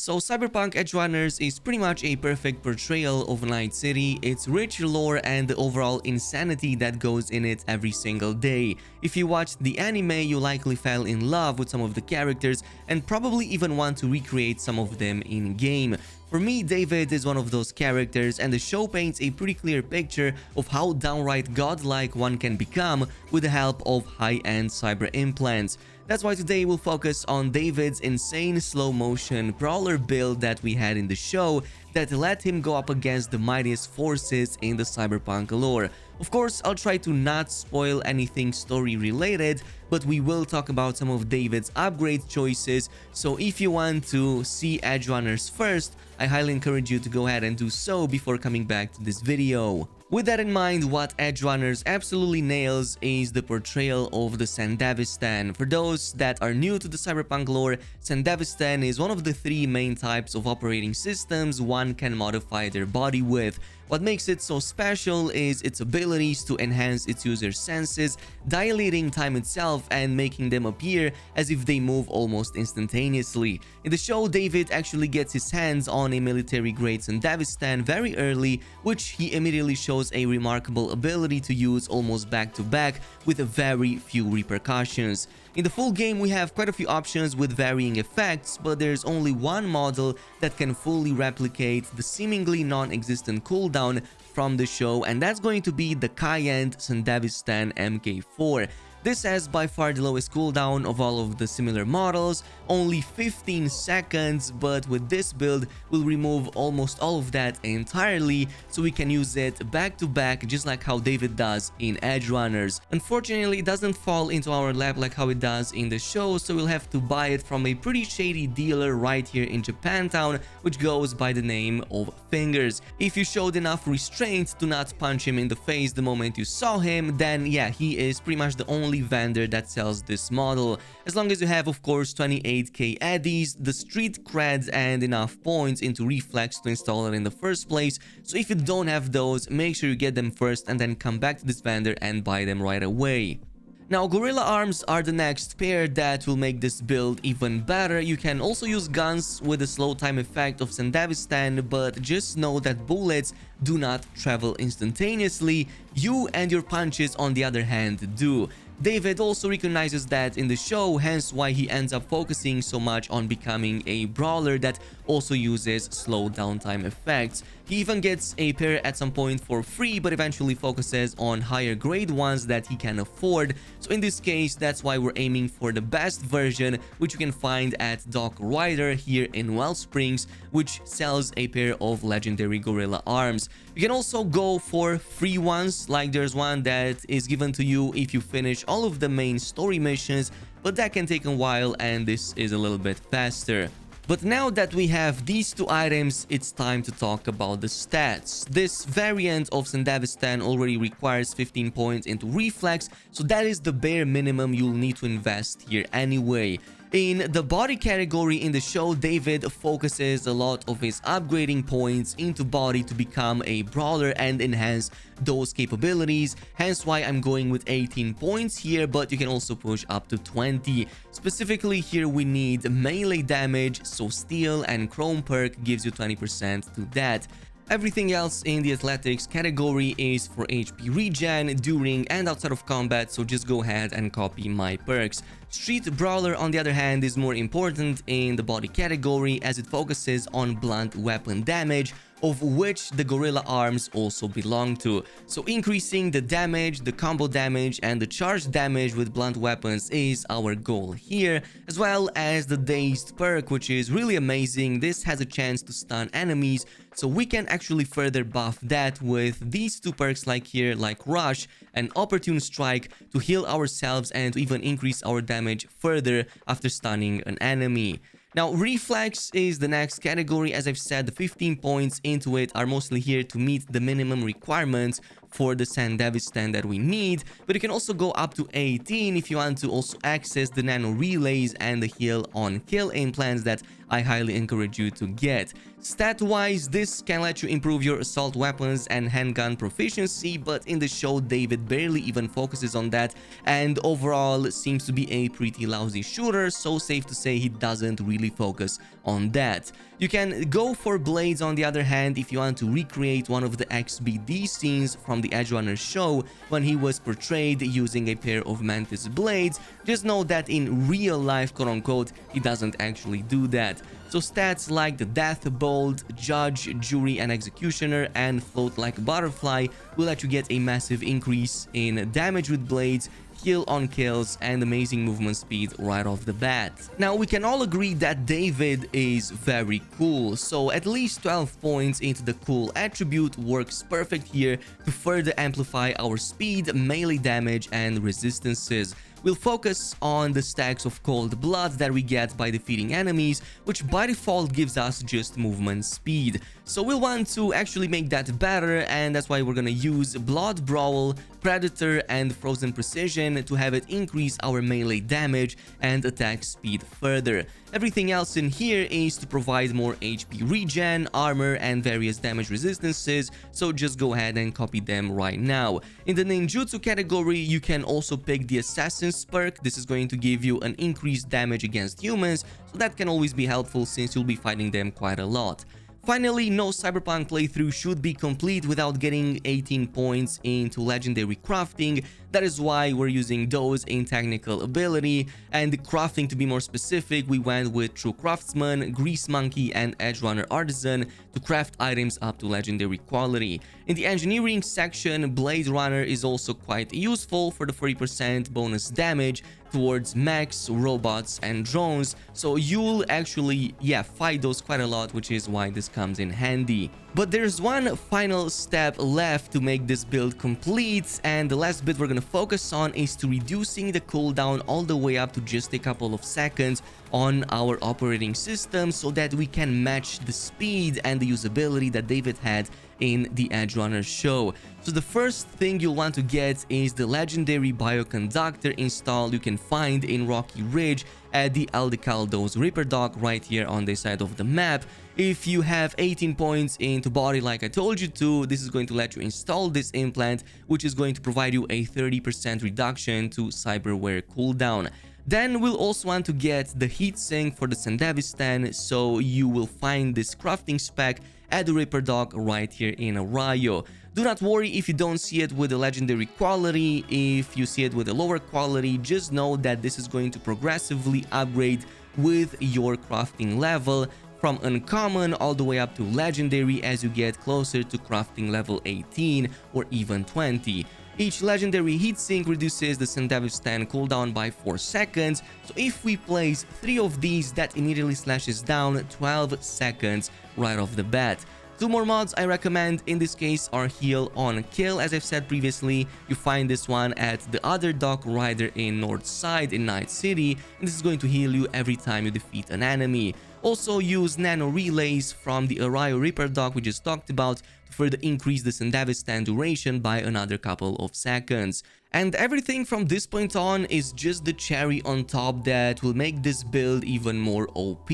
So Cyberpunk Edgerunners is pretty much a perfect portrayal of Night City, its rich lore and the overall insanity that goes in it every single day. If you watched the anime, you likely fell in love with some of the characters and probably even want to recreate some of them in-game. For me, David is one of those characters, and the show paints a pretty clear picture of how downright godlike one can become with the help of high-end cyber implants. That's why today we'll focus on David's insane slow-motion brawler build that we had in the show that let him go up against the mightiest forces in the Cyberpunk lore. Of course, I'll try to not spoil anything story related, but we will talk about some of David's upgrade choices, so if you want to see Edgerunners first, I highly encourage you to go ahead and do so before coming back to this video. With that in mind, what Edgerunners absolutely nails is the portrayal of the Sandevistan. For those that are new to the Cyberpunk lore, Sandevistan is one of the three main types of operating systems one can modify their body with. What makes it so special is its abilities to enhance its user's senses, dilating time itself and making them appear as if they move almost instantaneously. In the show, David actually gets his hands on a military-grade Sandevistan very early, which he immediately shows a remarkable ability to use almost back-to-back with very few repercussions. In the full game, we have quite a few options with varying effects, but there's only one model that can fully replicate the seemingly non-existent cooldown from the show, and that's going to be the Cayenne Sandevistan MK4. This has by far the lowest cooldown of all of the similar models, only 15 seconds, but with this build, we'll remove almost all of that entirely, so we can use it back to back just like how David does in Edgerunners. Unfortunately, it doesn't fall into our lap like how it does in the show, so we'll have to buy it from a pretty shady dealer right here in Japantown, which goes by the name of Fingers. If you showed enough restraint to not punch him in the face the moment you saw him, then yeah, he is pretty much the only vendor that sells this model. As long as you have, of course, 28k eddies, the street creds, and enough points into Reflex to install it in the first place. So if you don't have those, make sure you get them first and then come back to this vendor and buy them right away. Now, Gorilla Arms are the next pair that will make this build even better. You can also use guns with the slow time effect of Sandevistan, but just know that bullets do not travel instantaneously. You and your punches, on the other hand, do. David also recognizes that in the show, hence why he ends up focusing so much on becoming a brawler that also uses slow downtime effects. He even gets a pair at some point for free, but eventually focuses on higher grade ones that he can afford. So in this case, that's why we're aiming for the best version, which you can find at Doc Rider here in Wellsprings, which sells a pair of legendary Gorilla Arms. You can also go for free ones, like there's one that is given to you if you finish all of the main story missions, but that can take a while and this is a little bit faster. But now that we have these two items, it's time to talk about the stats. This variant of Sandevistan already requires 15 points into Reflex, so that is the bare minimum you'll need to invest here anyway. In the body category in the show, David focuses a lot of his upgrading points into body to become a brawler and enhance those capabilities, hence why I'm going with 18 points here, but you can also push up to 20. Specifically here we need melee damage, so steel and chrome perk gives you 20% to that. Everything else in the athletics category is for HP regen during and outside of combat, so just go ahead and copy my perks. Street Brawler, on the other hand, is more important in the body category as it focuses on blunt weapon damage, of which the Gorilla Arms also belong to. So increasing the damage, the combo damage, and the charge damage with blunt weapons is our goal here, as well as the Dazed perk, which is really amazing. This has a chance to stun enemies, so we can actually further buff that with these two perks like here, like Rush and Opportune Strike, to heal ourselves and to even increase our damage further after stunning an enemy. Now, Reflex is the next category. As I've said, the 15 points into it are mostly here to meet the minimum requirements for the Sandevistan that we need, but you can also go up to 18 if you want to also access the nano relays and the heal on kill implants that I highly encourage you to get. Stat-wise, this can let you improve your assault weapons and handgun proficiency, but in the show, David barely even focuses on that, and overall seems to be a pretty lousy shooter, so safe to say he doesn't really focus on that. You can go for blades on the other hand if you want to recreate one of the XBD scenes from the Edgerunner show when he was portrayed using a pair of mantis blades. Just know that in real life, quote-unquote, he doesn't actually do that. So stats like the Death Bolt, Judge, Jury and Executioner and Float like a Butterfly will let you get a massive increase in damage with blades, heal on kills and amazing movement speed right off the bat. Now we can all agree that David is very cool, so at least 12 points into the cool attribute works perfect here to further amplify our speed, melee damage and resistances. We'll focus on the stacks of cold blood that we get by defeating enemies, which by default gives us just movement speed. So we'll want to actually make that better, and that's why we're gonna use Blood Brawl, Predator and Frozen Precision to have it increase our melee damage and attack speed further. Everything else in here is to provide more HP regen, armor and various damage resistances, so just go ahead and copy them right now. In the ninjutsu category, you can also pick the Assassin's perk. This is going to give you an increased damage against humans, so that can always be helpful since you'll be fighting them quite a lot. Finally, no Cyberpunk playthrough should be complete without getting 18 points into legendary crafting. That is why we're using those in technical ability, and the crafting, to be more specific, we went with True Craftsman, Grease Monkey and Edge Runner Artisan to craft items up to legendary quality. In the engineering section, Blade Runner is also quite useful for the 40% bonus damage towards mechs, robots and drones, so you'll actually fight those quite a lot, which is why this comes in handy. But there's one final step left to make this build complete, and the last bit we're gonna focus on is to reducing the cooldown all the way up to just a couple of seconds on our operating system so that we can match the speed and the usability that David had in the Edgerunner show. So the first thing you'll want to get is the legendary Bio Conductor install you can find in Rocky Ridge at the Aldecaldo's Reaper Dock right here on this side of the map. If you have 18 points into body like I told you to, this is going to let you install this implant, which is going to provide you a 30% reduction to cyberware cooldown. Then we'll also want to get the heatsink for the Sandevistan, so you will find this crafting spec at the Reaper Dock right here in Arroyo. Do not worry if you don't see it with the legendary quality. If you see it with a lower quality, just know that this is going to progressively upgrade with your crafting level from uncommon all the way up to legendary as you get closer to crafting level 18 or even 20. Each legendary heatsink reduces the Sandevistan cooldown by 4 seconds, so if we place 3 of these, that immediately slashes down 12 seconds right off the bat. 2 more mods I recommend in this case are Heal on Kill. As I've said previously, you find this one at the other dock rider in North Side in Night City, and this is going to heal you every time you defeat an enemy. Also use nano relays from the Arroyo Reaper dock we just talked about to further increase the Sandevistan duration by another couple of seconds. And everything from this point on is just the cherry on top that will make this build even more OP.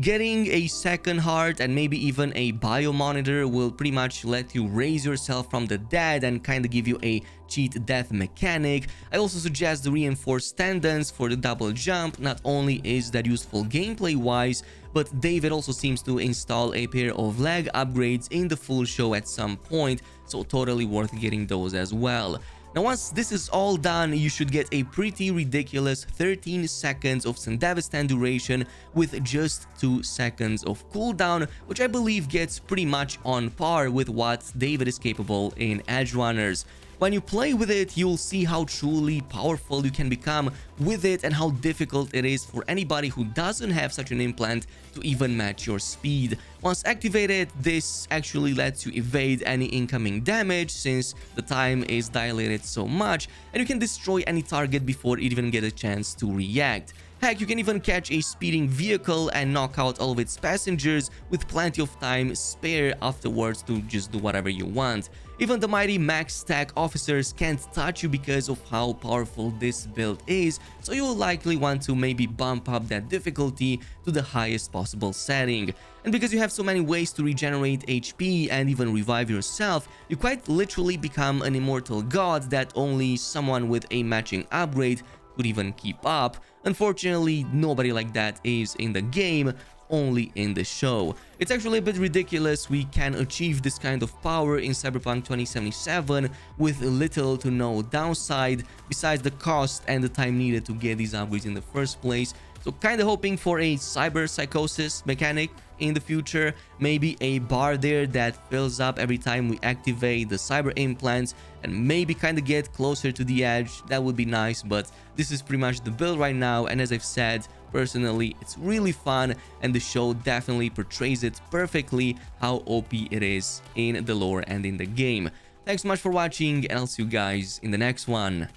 Getting a second heart and maybe even a bio monitor will pretty much let you raise yourself from the dead and kind of give you a cheat death mechanic. I also suggest the reinforced tendons for the double jump. Not only is that useful gameplay wise, but David also seems to install a pair of leg upgrades in the full show at some point, so totally worth getting those as well. Now once this is all done, you should get a pretty ridiculous 13 seconds of Sandevistan duration with just 2 seconds of cooldown, which I believe gets pretty much on par with what David is capable in Edgerunners. When you play with it, you'll see how truly powerful you can become with it and how difficult it is for anybody who doesn't have such an implant to even match your speed. Once activated, this actually lets you evade any incoming damage since the time is dilated so much, and you can destroy any target before it even gets a chance to react. Heck, you can even catch a speeding vehicle and knock out all of its passengers with plenty of time spare afterwards to just do whatever you want. Even the mighty max stack officers can't touch you because of how powerful this build is, so you will likely want to maybe bump up that difficulty to the highest possible setting. And because you have so many ways to regenerate HP and even revive yourself, you quite literally become an immortal god that only someone with a matching upgrade could even keep up. Unfortunately, nobody like that is in the game, only in the show. It's actually a bit ridiculous we can achieve this kind of power in Cyberpunk 2077 with little to no downside besides the cost and the time needed to get these upgrades in the first place. So kinda hoping for a cyber psychosis mechanic in the future, maybe a bar there that fills up every time we activate the cyber implants, and maybe kinda get closer to the edge. That would be nice, but this is pretty much the build right now, and as I've said, personally, it's really fun, and the show definitely portrays it perfectly how OP it is in the lore and in the game. Thanks so much for watching, and I'll see you guys in the next one.